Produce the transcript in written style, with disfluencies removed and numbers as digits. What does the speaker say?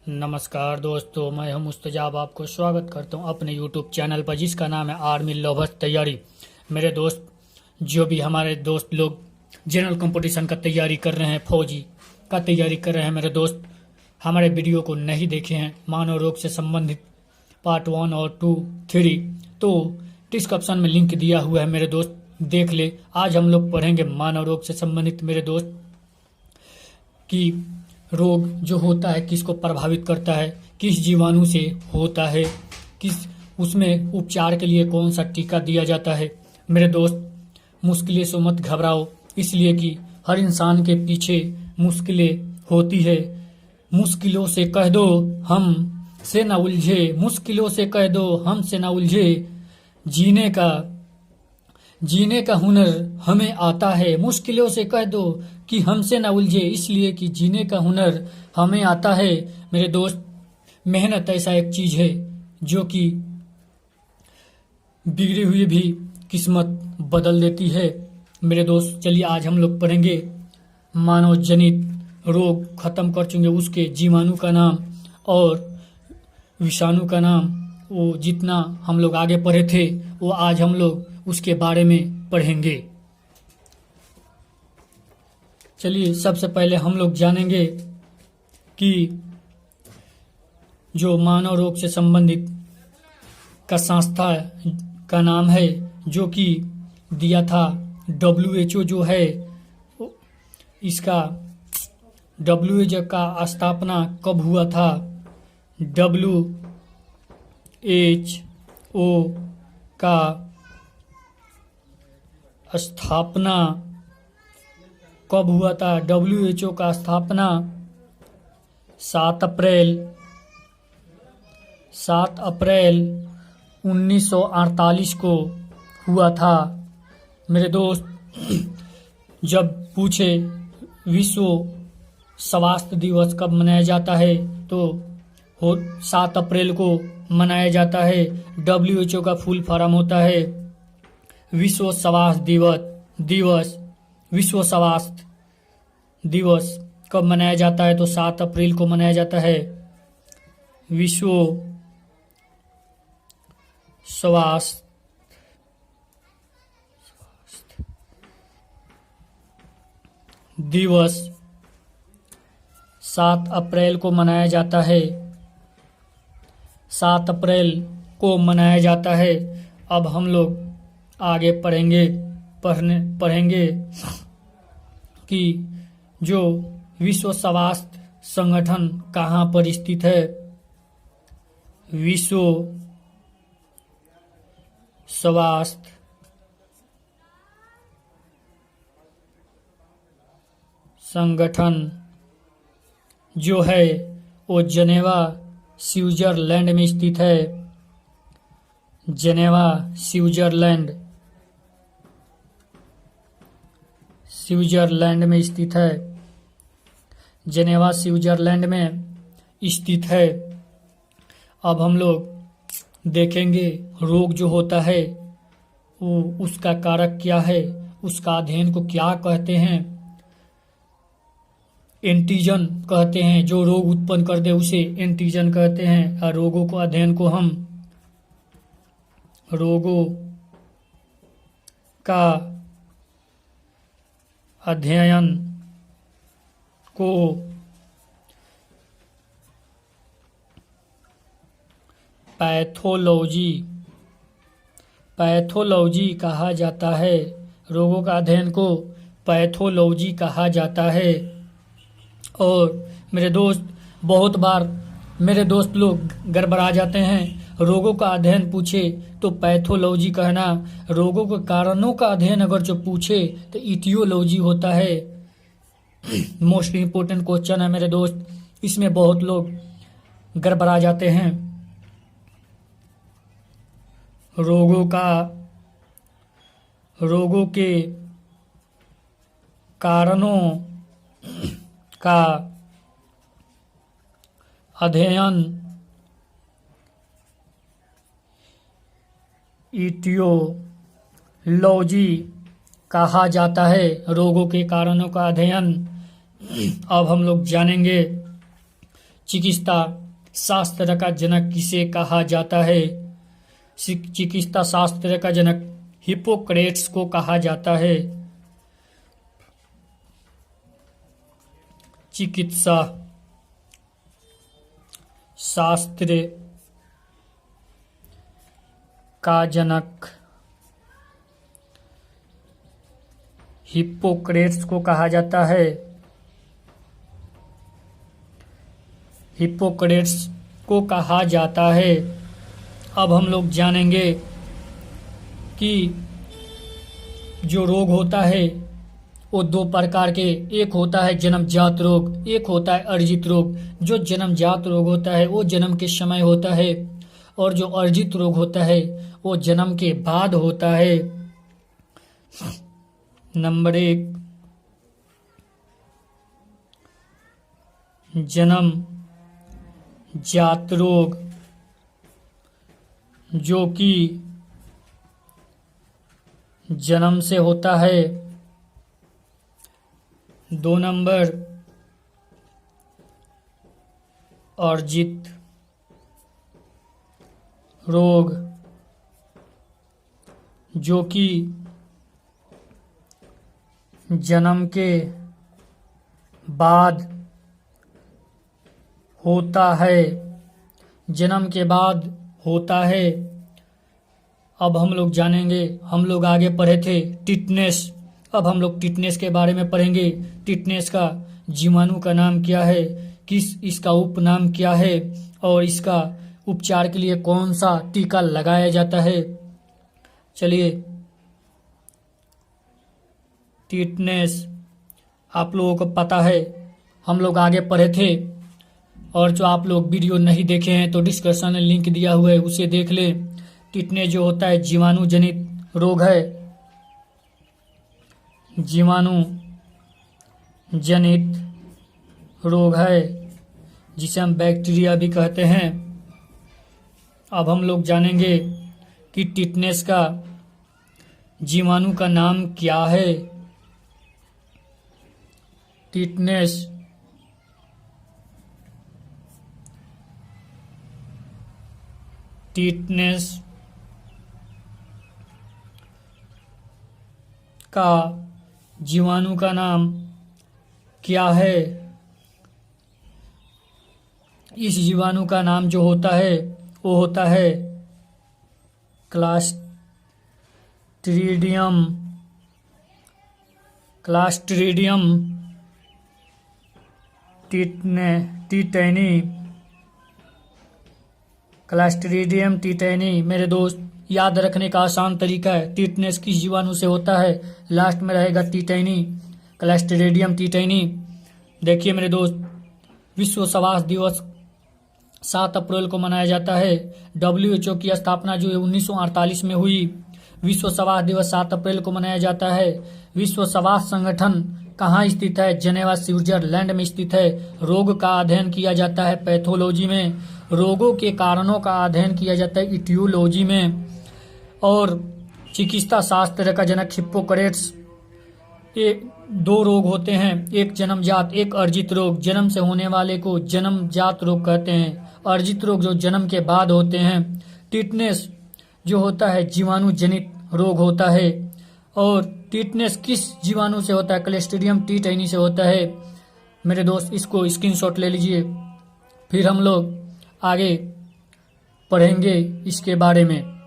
नमस्कार दोस्तों, मैं हूं मुस्तजाब। आपको स्वागत करता हूं अपने YouTube चैनल पर जिसका नाम है आर्मी लवर्स तैयारी। मेरे दोस्त, जो भी हमारे दोस्त लोग जनरल कंपटीशन का तैयारी कर रहे हैं, फौजी का तैयारी कर रहे हैं, मेरे दोस्त हमारे वीडियो को नहीं देखे हैं मानव रोग से संबंधित पार्ट 1 और 2, 3, तो डिस्क्रिप्शन में लिंक दिया हुआ है मेरे दोस्त, देख ले। आज हम लोग पढ़ेंगे मानव रोग से संबंधित मेरे दोस्त कि रोग जो होता है किसको प्रभावित करता है, किस जीवाणु से होता है, किस उसमें उपचार के लिए कौन सा टीका दिया जाता है। मेरे दोस्त, मुश्किलें से मत घबराओ, इसलिए कि हर इंसान के पीछे मुश्किलें होती है। मुश्किलों से कह दो हम से न उलझे, मुश्किलों से कह दो हम से न उलझे, जीने का हुनर हमें आता है। मुश्किलों से कह दो कि हमसे न उलझे, इसलिए कि जीने का हुनर हमें आता है। मेरे दोस्त, मेहनत ऐसा एक चीज है जो कि बिगड़ी हुई भी किस्मत बदल देती है। मेरे दोस्त, चलिए आज हम लोग पढ़ेंगे मानव जनित रोग खत्म कर चुके उसके जीवाणु का नाम और विषाणु का नाम। वो जितना हम लोग आगे पढ़े थे वो आज हम लोग उसके बारे में पढ़ेंगे। चलिए सबसे पहले हम लोग जानेंगे कि जो मानव रोग से संबंधित का संस्था का नाम है जो कि दिया था WHO जो है, इसका WHO का स्थापना कब हुआ था? WHO का स्थापना कब हुआ था? WHO का स्थापना 7 अप्रैल 1948 को हुआ था। मेरे दोस्त, जब पूछे विश्व स्वास्थ्य दिवस कब मनाया जाता है तो 7 अप्रैल को मनाया जाता है। WHO का फुल फॉर्म होता है विश्व स्वास्थ्य दिवस। विश्व स्वास्थ्य दिवस कब मनाया जाता है तो 7 अप्रैल को मनाया जाता है। विश्व स्वास्थ्य दिवस 7 अप्रैल को मनाया जाता है। 7 अप्रैल को मनाया जाता है। अब हम लोग आगे पढ़ेंगे कि जो विश्व स्वास्थ्य संगठन कहाँ पर स्थित है। विश्व स्वास्थ्य संगठन जो है वो जेनेवा स्विट्जरलैंड में स्थित है। जेनेवा स्विट्जरलैंड में स्थित है। जेनेवा स्विट्जरलैंड में स्थित है। अब हम लोग देखेंगे रोग जो होता है वो उसका कारक क्या है, उसका अध्ययन को क्या कहते हैं। एंटीजन कहते हैं, जो रोग उत्पन्न कर दे उसे एंटीजन कहते हैं। और रोगों को अध्ययन को हम रोगों का अध्ययन को पैथोलॉजी कहा जाता है। रोगों का अध्ययन को पैथोलॉजी कहा जाता है। और मेरे दोस्त, बहुत बार मेरे दोस्त लोग गड़बड़ा जाते हैं। रोगों का अध्ययन पूछे तो पैथोलॉजी कहना, रोगों के कारणों का अध्ययन अगर जो पूछे तो इटियोलॉजी होता है। मोस्ट इम्पोर्टेंट क्वेश्चन है मेरे दोस्त, इसमें बहुत लोग गड़बड़ा जाते हैं। रोगों के कारणों का अध्ययन इटियोलॉजी कहा जाता है। रोगों के कारणों का अध्ययन अब हम लोग जानेंगे। चिकित्सा शास्त्र का जनक किसे कहा जाता है? चिकित्सा शास्त्र का जनक हिप्पोक्रेट्स को कहा जाता है। चिकित्सा शास्त्र का जनक हिप्पोक्रेट्स को कहा जाता है। हिप्पोक्रेट्स को कहा जाता है। अब हम लोग जानेंगे कि जो रोग होता है वो दो प्रकार के, एक होता है जन्मजात रोग, एक होता है अर्जित रोग। जो जन्मजात रोग होता है वो जन्म के समय होता है और जो अर्जित रोग होता है वो जन्म के बाद होता है। नंबर 1, जन्म जात रोग, जो कि जन्म से होता है। 2 नंबर, अर्जित रोग, जो कि जन्म के बाद होता है। जन्म के बाद होता है। अब हम लोग जानेंगे, हम लोग आगे पढ़े थे टिटनेस, अब हम लोग टिटनेस के बारे में पढ़ेंगे। टिटनेस का जीवाणु का नाम क्या है, इसका उपनाम क्या है और इसका उपचार के लिए कौन सा टीका लगाया जाता है। चलिए, टिटनेस आप लोगों को पता है, हम लोग आगे पढ़े थे, और जो आप लोग वीडियो नहीं देखे हैं तो डिस्क्रिप्शन में लिंक दिया हुआ है, उसे देख लें। टिटनेस जो होता है जीवाणु जनित रोग है, जीवाणु जनित रोग है, जिसे हम बैक्टीरिया भी कहते हैं। अब हम लोग जानेंगे कि टिटनेस का जीवाणु का नाम क्या है। टिटनेस का जीवाणु का नाम क्या है। इस जीवाणु का नाम जो होता है वो होता है क्लास्ट्रीडियम टिटैनी। क्लास्ट्रीडियम टिटैनी मेरे दोस्त याद रखने का आसान तरीका है। टिटनेस किस जीवाणु से होता है, लास्ट में रहेगा टिटैनी, क्लास्ट्रीडियम टिटैनी। देखिए मेरे दोस्त, विश्व स्वास्थ्य दिवस 7 अप्रैल को मनाया जाता है। WHO की स्थापना जो है 1948 में हुई। विश्व स्वास्थ्य दिवस 7 अप्रैल को मनाया जाता है। विश्व स्वास्थ्य संगठन कहाँ स्थित है? जेनेवा स्विट्जरलैंड में स्थित है। रोग का अध्ययन किया जाता है पैथोलॉजी में, रोगों के कारणों का अध्ययन किया जाता है इटियोलॉजी में। और चिकित्सा शास्त्र का जनक हिप्पोक्रेट्स। ये 2 रोग होते हैं, एक जन्मजात, एक अर्जित रोग। जन्म से होने वाले को जन्मजात रोग कहते हैं, अर्जित रोग जो जन्म के बाद होते हैं। टिटनेस जो होता है जीवाणु जनित रोग होता है। और टिटनेस किस जीवाणु से होता है? क्लस्ट्रीडियम टिटैनी से होता है। मेरे दोस्त इसको स्क्रीनशॉट ले लीजिए, फिर हम लोग आगे पढ़ेंगे इसके बारे में।